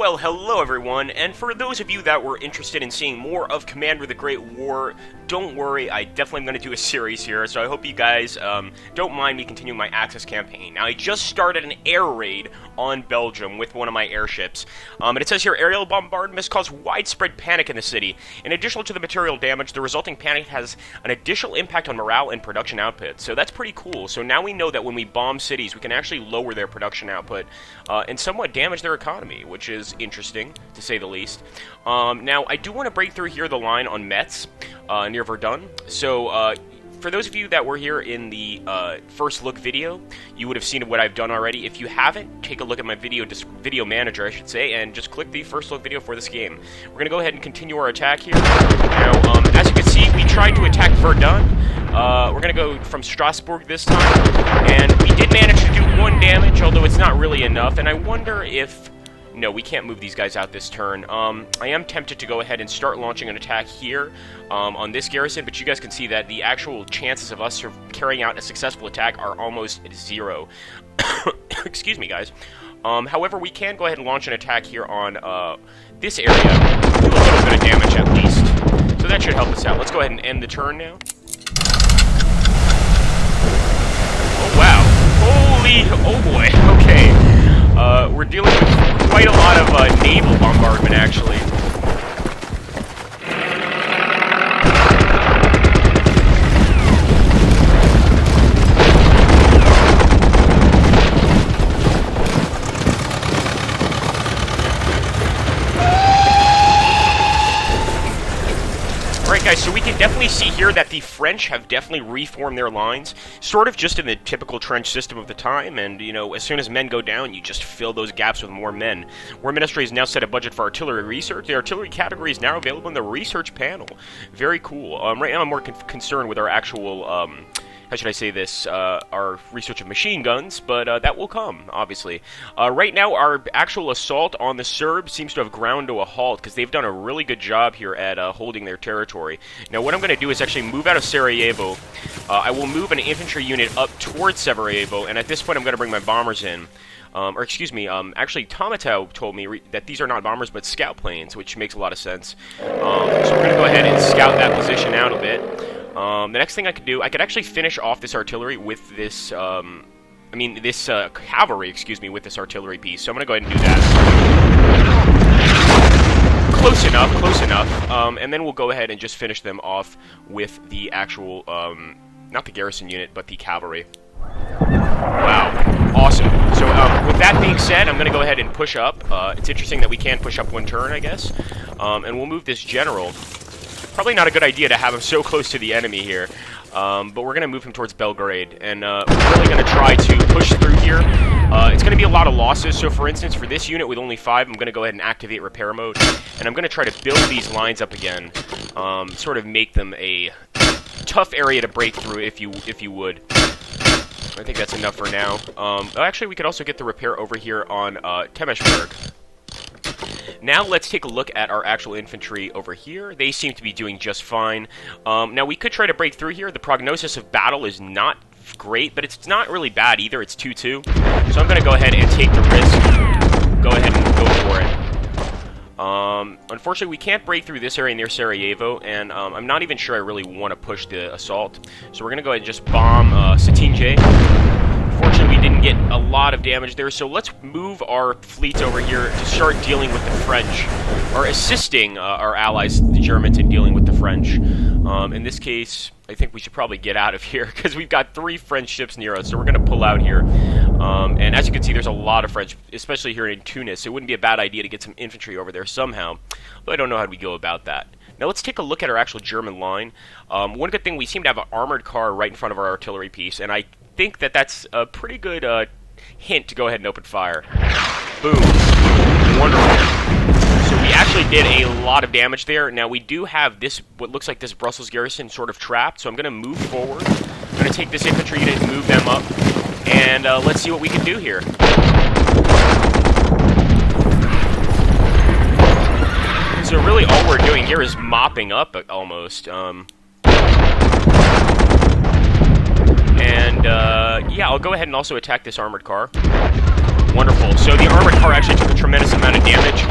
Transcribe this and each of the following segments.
Well, hello everyone, and for those of you that were interested in seeing more of Commander the Great War, don't worry, I definitely am going to do a series here, so I hope you guys don't mind me continuing my Axis campaign. Now, I just started an air raid on Belgium with one of my airships, and it says here, aerial bombardments cause widespread panic in the city. In addition to the material damage, the resulting panic has an additional impact on morale and production output, so that's pretty cool. So now we know that when we bomb cities, we can actually lower their production output and somewhat damage their economy, which is interesting, to say the least. Now, I do want to break through here the line on Metz, near Verdun. So, for those of you that were here in the first look video, you would have seen what I've done already. If you haven't, take a look at my video manager, I should say, and just click the first look video for this game. We're going to go ahead and continue our attack here. Now, as you can see, we tried to attack Verdun. We're going to go from Strasbourg this time, and we did manage to do 1 damage, although it's not really enough, and I wonder if... No, we can't move these guys out this turn. I am tempted to go ahead and start launching an attack here on this garrison, but you guys can see that the actual chances of us carrying out a successful attack are almost 0. Excuse me, guys. However, we can go ahead and launch an attack here on this area. Do a little bit of damage at least. So that should help us out. Let's go ahead and end the turn now. Oh, wow. Holy... Oh, boy. Okay. We're dealing with quite a lot of naval bombardment, actually. Alright guys, so we can definitely see here that the French have definitely reformed their lines, sort of just in the typical trench system of the time, and, you know, as soon as men go down, you just fill those gaps with more men. War Ministry has now set a budget for artillery research. The artillery category is now available in the research panel. Very cool. Right now I'm more concerned with our actual, how should I say this, our research of machine guns, but that will come, obviously. Right now, our actual assault on the Serbs seems to have ground to a halt, because they've done a really good job here at holding their territory. Now, what I'm going to do is actually move out of Sarajevo. I will move an infantry unit up towards Sarajevo, and at this point, I'm going to bring my bombers in. Or excuse me, actually Tomato told me that these are not bombers, but scout planes, which makes a lot of sense. So we're going to go ahead and scout that position out a bit. The next thing I could do, I could actually finish off this artillery with this, cavalry, excuse me, with this artillery piece. So I'm going to go ahead and do that. Close enough, close enough. And then we'll go ahead and just finish them off with the actual, not the garrison unit, but the cavalry. Wow. Awesome. So, with that being said, I'm going to go ahead and push up. It's interesting that we can push up 1 turn, I guess. And we'll move this general. Probably not a good idea to have him so close to the enemy here, but we're going to move him towards Belgrade, and we're really going to try to push through here. It's going to be a lot of losses, so for instance, for this unit with only 5, I'm going to go ahead and activate repair mode, and I'm going to try to build these lines up again, sort of make them a tough area to break through, if you would. I think that's enough for now. Actually, we could also get the repair over here on Temeshberg. Now let's take a look at our actual infantry over here. They seem to be doing just fine. Now we could try to break through here. The prognosis of battle is not great, but it's not really bad either. It's 2-2. So I'm going to go ahead and take the risk. Go ahead and go for it. Unfortunately, we can't break through this area near Sarajevo, and I'm not even sure I really want to push the assault. So we're going to go ahead and just bomb Satinje. Fortunately, we didn't get a lot of damage there, so let's move our fleets over here to start dealing with the French, or assisting our allies, the Germans, in dealing with the French. In this case, I think we should probably get out of here, because we've got 3 French ships near us, so we're going to pull out here. And as you can see, there's a lot of French, especially here in Tunis. It wouldn't be a bad idea to get some infantry over there somehow, but I don't know how we go about that. Now let's take a look at our actual German line. One good thing, we seem to have an armored car right in front of our artillery piece, and I think that that's a pretty good hint to go ahead and open fire. Boom. Wonderful. So we actually did a lot of damage there. Now we do have this, what looks like this Brussels garrison sort of trapped, so I'm going to move forward. I'm going to take this infantry unit and move them up, and let's see what we can do here. So really all we're doing here is mopping up almost. Yeah, I'll go ahead and also attack this armored car. Wonderful. So the armored car actually took a tremendous amount of damage.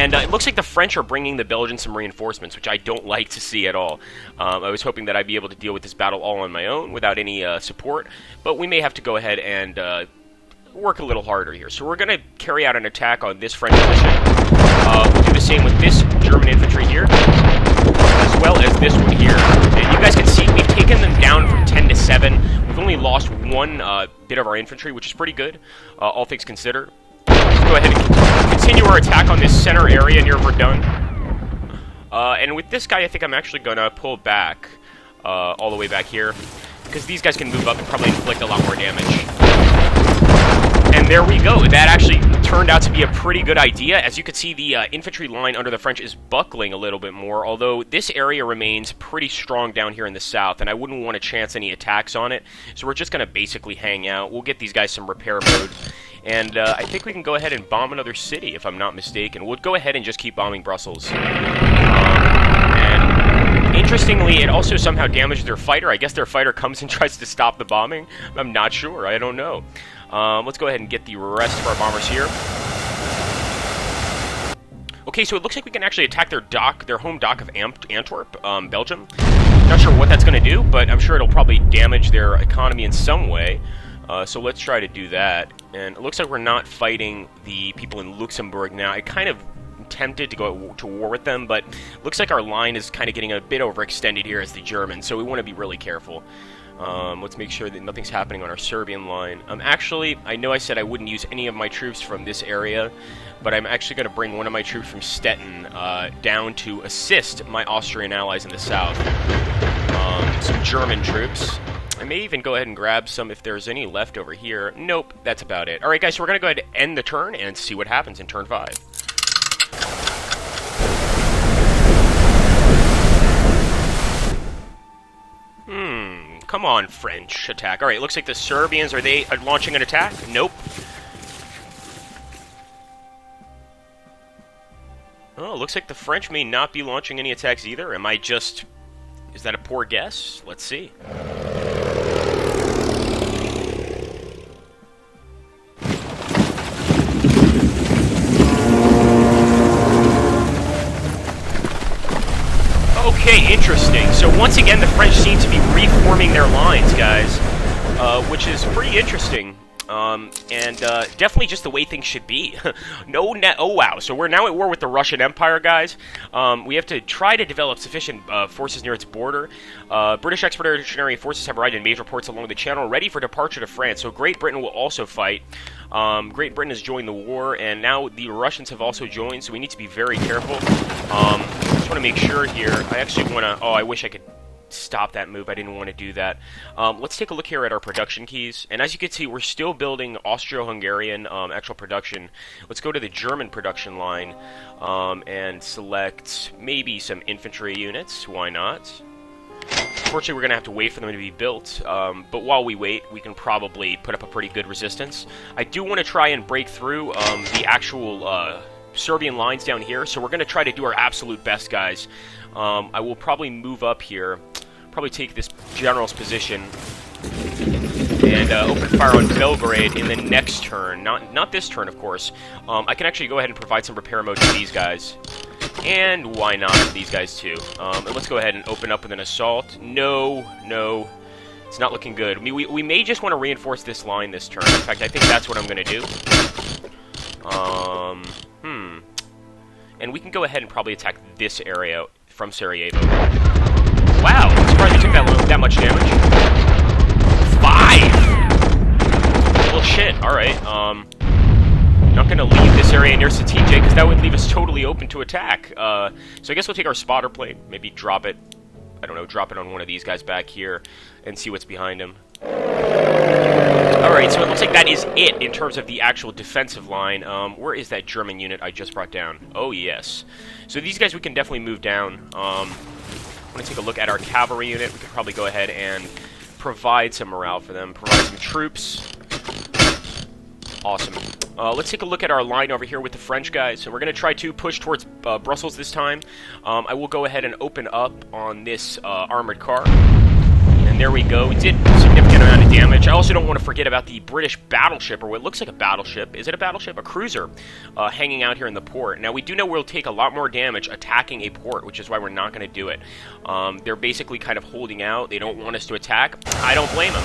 And it looks like the French are bringing the Belgians some reinforcements, which I don't like to see at all. I was hoping that I'd be able to deal with this battle all on my own without any support, but we may have to go ahead and work a little harder here. So we're going to carry out an attack on this French position. We'll do the same with this German infantry here, as well as this one here. And you guys can see we've taken them down from 10 to 7. We've only lost one bit of our infantry, which is pretty good, all things considered. Let's go ahead and continue our attack on this center area near Verdun. And with this guy, I think I'm actually going to pull back all the way back here, because these guys can move up and probably inflict a lot more damage. And there we go. That actually turned out to be a pretty good idea. As you can see, the infantry line under the French is buckling a little bit more, although this area remains pretty strong down here in the south, and I wouldn't want to chance any attacks on it. So we're just going to basically hang out. We'll get these guys some repair mode. And I think we can go ahead and bomb another city, if I'm not mistaken. We'll go ahead and just keep bombing Brussels. And interestingly, it also somehow damaged their fighter. I guess their fighter comes and tries to stop the bombing. I'm not sure. I don't know. Let's go ahead and get the rest of our bombers here. Okay, so it looks like we can actually attack their dock, their home dock of Antwerp, Belgium. Not sure what that's going to do, but I'm sure it'll probably damage their economy in some way. So let's try to do that. And it looks like we're not fighting the people in Luxembourg now. I kind of tempted to go to war with them, but looks like our line is kind of getting a bit overextended here as the Germans, so we want to be really careful. Let's make sure that nothing's happening on our Serbian line. Actually, I know I said I wouldn't use any of my troops from this area, but I'm actually going to bring one of my troops from Stettin down to assist my Austrian allies in the south. Some German troops. I may even go ahead and grab some if there's any left over here. Nope, that's about it. Alright guys, so we're going to go ahead and end the turn and see what happens in turn 5. Come on, French attack. Alright, looks like the Serbians, are they launching an attack? Nope. Oh, looks like the French may not be launching any attacks either. Am I just... Is that a poor guess? Let's see. Okay, interesting. So once again, the French seem to be reforming their lines, guys, which is pretty interesting. Definitely just the way things should be. Oh, wow. So we're now at war with the Russian Empire, guys. We have to try to develop sufficient forces near its border. British expeditionary forces have arrived in major ports along the channel, ready for departure to France. So Great Britain will also fight. Great Britain has joined the war, and now the Russians have also joined, so we need to be very careful. I just want to make sure here. I actually want to... Oh, I wish I could stop that move. I didn't want to do that. Let's take a look here at our production keys. And as you can see, we're still building Austro-Hungarian actual production. Let's go to the German production line and select maybe some infantry units. Why not? Unfortunately, we're going to have to wait for them to be built. But while we wait, we can probably put up a pretty good resistance. I do want to try and break through the actual Serbian lines down here. So we're going to try to do our absolute best, guys. I will probably move up here, probably take this general's position, and open fire on Belgrade in the next turn. Not this turn, of course. I can actually go ahead and provide some repair mode to these guys. And why not these guys too? And let's go ahead and open up with an assault. No. It's not looking good. We may just want to reinforce this line this turn. In fact, I think that's what I'm going to do. And we can go ahead and probably attack this area from Sarajevo. Wow, I'm surprised we took that much damage. 5! Well, shit, alright. Not gonna leave this area near Satije, because that would leave us totally open to attack. So I guess we'll take our spotter plane, maybe drop it, I don't know, drop it on one of these guys back here, and see what's behind him. Alright, so it looks like that is it in terms of the actual defensive line. Where is that German unit I just brought down? Oh, yes. So these guys we can definitely move down. I want to take a look at our cavalry unit. We could probably go ahead and provide some morale for them. Provide some troops. Awesome. Let's take a look at our line over here with the French guys. So we're going to try to push towards Brussels this time. I will go ahead and open up on this armored car. And and there we go. We did a significant amount of damage. I also don't want to forget about the British battleship, or what looks like a battleship. Is it a battleship? A cruiser hanging out here in the port. Now, we do know we'll take a lot more damage attacking a port, which is why we're not going to do it. They're basically kind of holding out. They don't want us to attack. I don't blame them.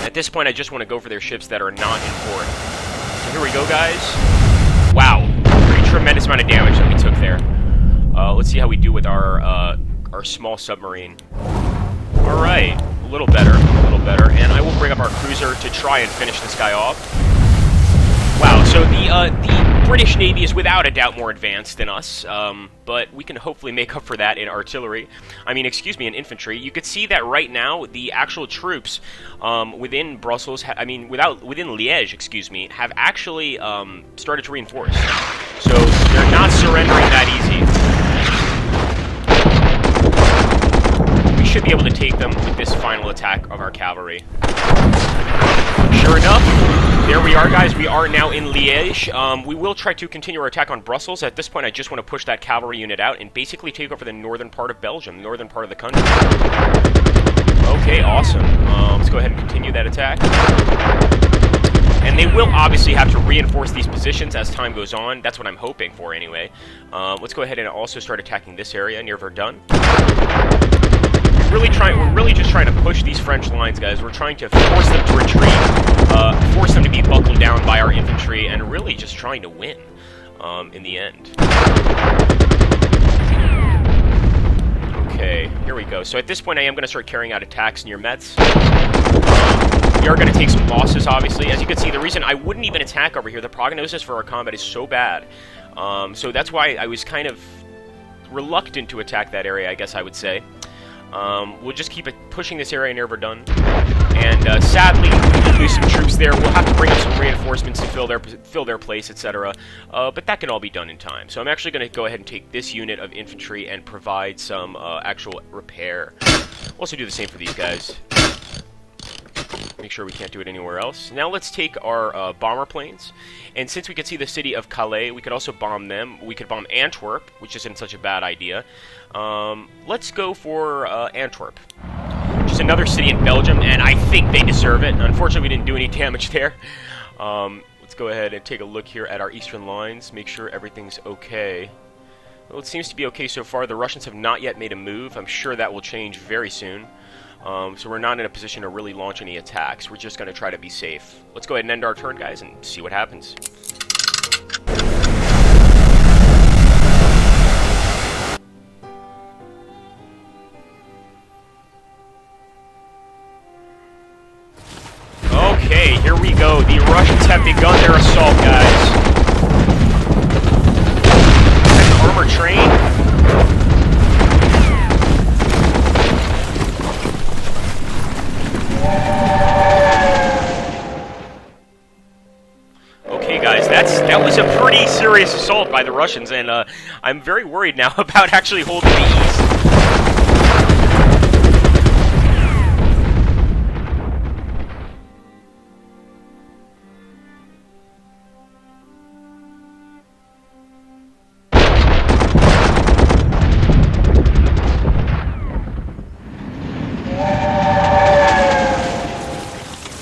At this point, I just want to go for their ships that are not in port. So here we go, guys. Wow. Pretty tremendous amount of damage that we took there. Let's see how we do with our small submarine. Alright, a little better, and I will bring up our cruiser to try and finish this guy off. Wow, so the British Navy is without a doubt more advanced than us, but we can hopefully make up for that in artillery. in infantry. You could see that right now, the actual troops within Brussels, within Liège, have actually started to reinforce. So they're not surrendering that easy. We should be able to take them with this final attack of our cavalry. Sure enough, there we are, guys. We are now in Liège. We will try to continue our attack on Brussels. At this point, I just want to push that cavalry unit out and basically take over the northern part of Belgium, the northern part of the country. Okay, awesome. Let's go ahead and continue that attack. And they will obviously have to reinforce these positions as time goes on. That's what I'm hoping for, anyway. Let's go ahead and also start attacking this area near Verdun. We're really just trying to push these French lines, guys. We're trying to force them to retreat, force them to be buckled down by our infantry, and really just trying to win in the end. Okay, here we go. So at this point, I am going to start carrying out attacks near Metz. We are going to take some losses, obviously. As you can see, the reason I wouldn't even attack over here, the prognosis for our combat is so bad. So that's why I was kind of reluctant to attack that area, I guess I would say. We'll just keep pushing this area near Verdun. And sadly, we lose some troops there. We'll have to bring up some reinforcements to fill their place, etc. But that can all be done in time. So I'm actually going to go ahead and take this unit of infantry and provide some actual repair. We'll also do the same for these guys. Make sure we can't do it anywhere else. Now let's take our bomber planes. And since we could see the city of Calais, we could also bomb them. We could bomb Antwerp, which isn't such a bad idea. Let's go for Antwerp, which is another city in Belgium, and I think they deserve it. Unfortunately, we didn't do any damage there. Let's go ahead and take a look here at our eastern lines, make sure everything's okay. Well, it seems to be okay so far. The Russians have not yet made a move. I'm sure that will change very soon. So we're not in a position to really launch any attacks. We're just going to try to be safe. Let's go ahead and end our turn, guys, and see what happens. Okay, here we go. The Russians have begun their assault, guys. An armored train. Okay, guys, that was a pretty serious assault by the Russians, and I'm very worried now about actually holding the east.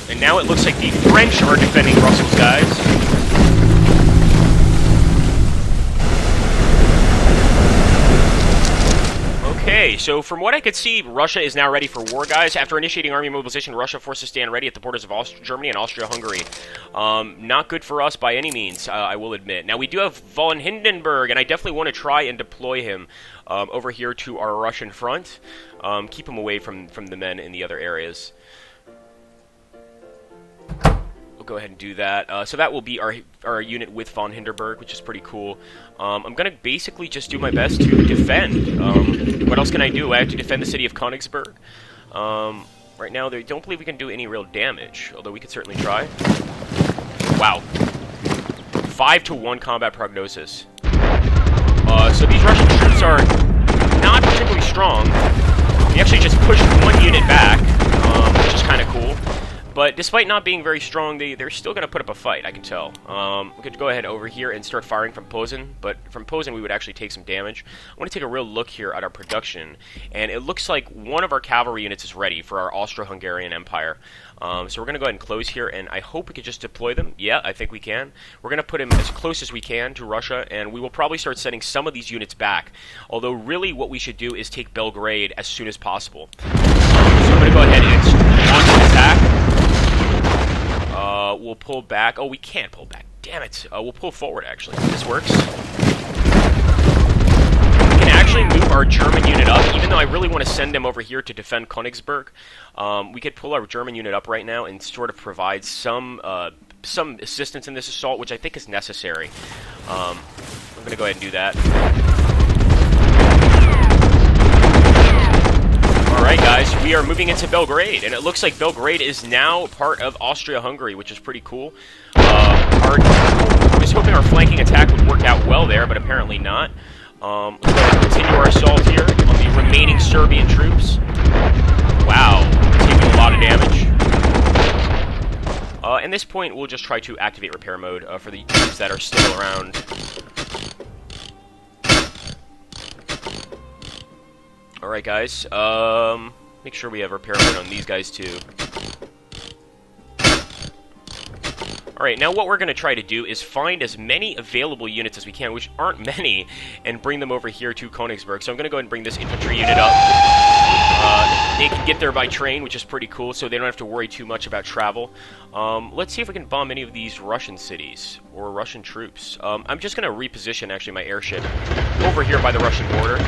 And now it looks like the French are defending Brussels, guys. Okay, so from what I could see, Russia is now ready for war, guys. After initiating army mobilization, Russia forces stand ready at the borders of Germany and Austria-Hungary. Not good for us by any means, I will admit. Now, we do have von Hindenburg, and I definitely want to try and deploy him over here to our Russian front. Keep him away from the men in the other areas. We'll go ahead and do that. So that will be our unit with von Hindenburg, which is pretty cool. I'm going to basically just do my best to defend. What else can I do? I have to defend the city of Königsberg. Right now, they don't believe we can do any real damage, although we could certainly try. Wow. 5-1 combat prognosis. So these Russian troops are not particularly strong. We actually just pushed one unit back, which is kind of cool. But despite not being very strong, they're still going to put up a fight, I can tell. We could go ahead over here and start firing from Posen, but from Posen we would actually take some damage. I want to take a real look here at our production, and it looks like one of our cavalry units is ready for our Austro-Hungarian Empire. So we're going to go ahead and close here, and I hope we could just deploy them. Yeah, I think we can. We're going to put him as close as we can to Russia, and we will probably start sending some of these units back. Although really what we should do is take Belgrade as soon as possible. So I'm going to go ahead and launch an attack. We'll pull back. Oh, we can't pull back. Damn it. We'll pull forward, actually. This works. We can actually move our German unit up, even though I really want to send them over here to defend Königsberg. We could pull our German unit up right now and sort of provide some assistance in this assault, which I think is necessary. I'm going to go ahead and do that. Alright guys, we are moving into Belgrade, and it looks like Belgrade is now part of Austria-Hungary, which is pretty cool. I was hoping our flanking attack would work out well there, but apparently not. Let's go ahead and continue our assault here on the remaining Serbian troops. Wow, taking a lot of damage. At this point, we'll just try to activate repair mode for the troops that are still around. Alright guys, make sure we have repair mode on these guys too. Alright, now what we're going to try to do is find as many available units as we can, which aren't many, and bring them over here to Königsberg. So I'm going to go ahead and bring this infantry unit up. They can get there by train, which is pretty cool, so they don't have to worry too much about travel. Let's see if we can bomb any of these Russian cities, or Russian troops. I'm just going to reposition, actually, my airship over here by the Russian border.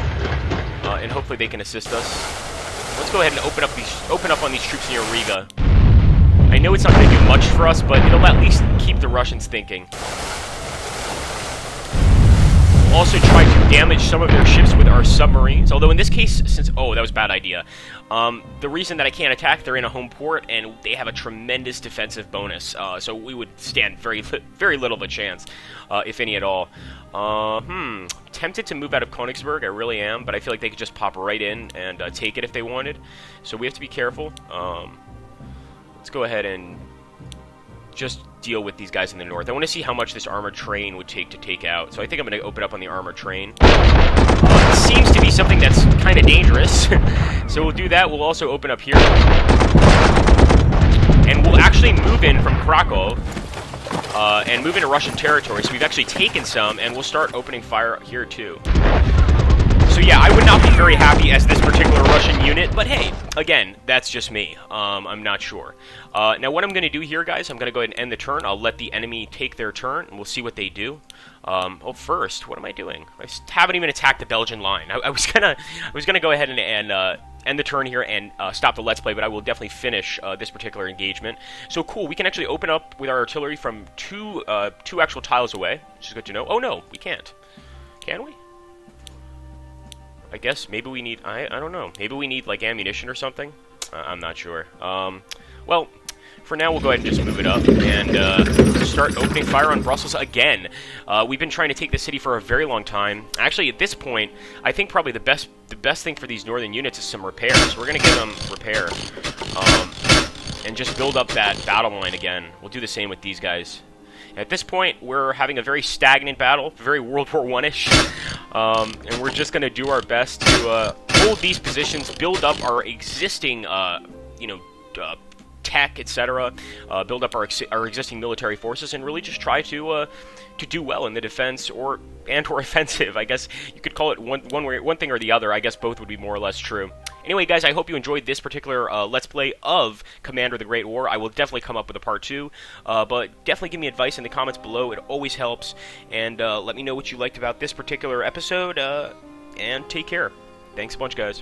And hopefully they can assist us. Let's go ahead and open up on these troops near Riga. I know it's not going to do much for us, but it'll at least keep the Russians thinking. We'll also try to damage some of their ships with our submarines. Although in this case, since... Oh, that was a bad idea. The reason that I can't attack, they're in a home port, and they have a tremendous defensive bonus. So we would stand very little of a chance, if any at all. Tempted to move out of Königsberg, I really am, but I feel like they could just pop right in and take it if they wanted. So we have to be careful. Let's go ahead and just deal with these guys in the north. I want to see how much this armored train would take out. So I think I'm going to open up on the armored train. It seems to be something that's kind of dangerous. So we'll do that. We'll also open up here. And we'll actually move in from Krakow. And move into Russian territory. So we've actually taken some, and we'll start opening fire here too. So yeah, I would not be very happy as this particular Russian unit, but hey, again, that's just me. I'm not sure. Now what I'm going to do here, guys, I'm going to go ahead and end the turn. I'll let the enemy take their turn, and we'll see what they do. Oh, first, what am I doing? I haven't even attacked the Belgian line. I was gonna go ahead and end the turn here and stop the Let's Play, but I will definitely finish this particular engagement. So cool, we can actually open up with our artillery from two actual tiles away, which is good to know. Oh no, we can't. Can we? I guess maybe we need, I don't know, maybe we need like ammunition or something? I'm not sure. Well, for now we'll go ahead and just move it up and start opening fire on Brussels again. We've been trying to take the city for a very long time. Actually, at this point, I think probably the best thing for these northern units is some repair. So we're going to give them repair and just build up that battle line again. We'll do the same with these guys. At this point, we're having a very stagnant battle, very World War I-ish, and we're just going to do our best to hold these positions, build up our existing, tech, etc., build up our existing military forces, and really just try to do well in the defense or offensive. I guess you could call it one thing or the other. I guess both would be more or less true. Anyway, guys, I hope you enjoyed this particular Let's Play of Commander of the Great War. I will definitely come up with a part 2, but definitely give me advice in the comments below. It always helps, and let me know what you liked about this particular episode, and take care. Thanks a bunch, guys.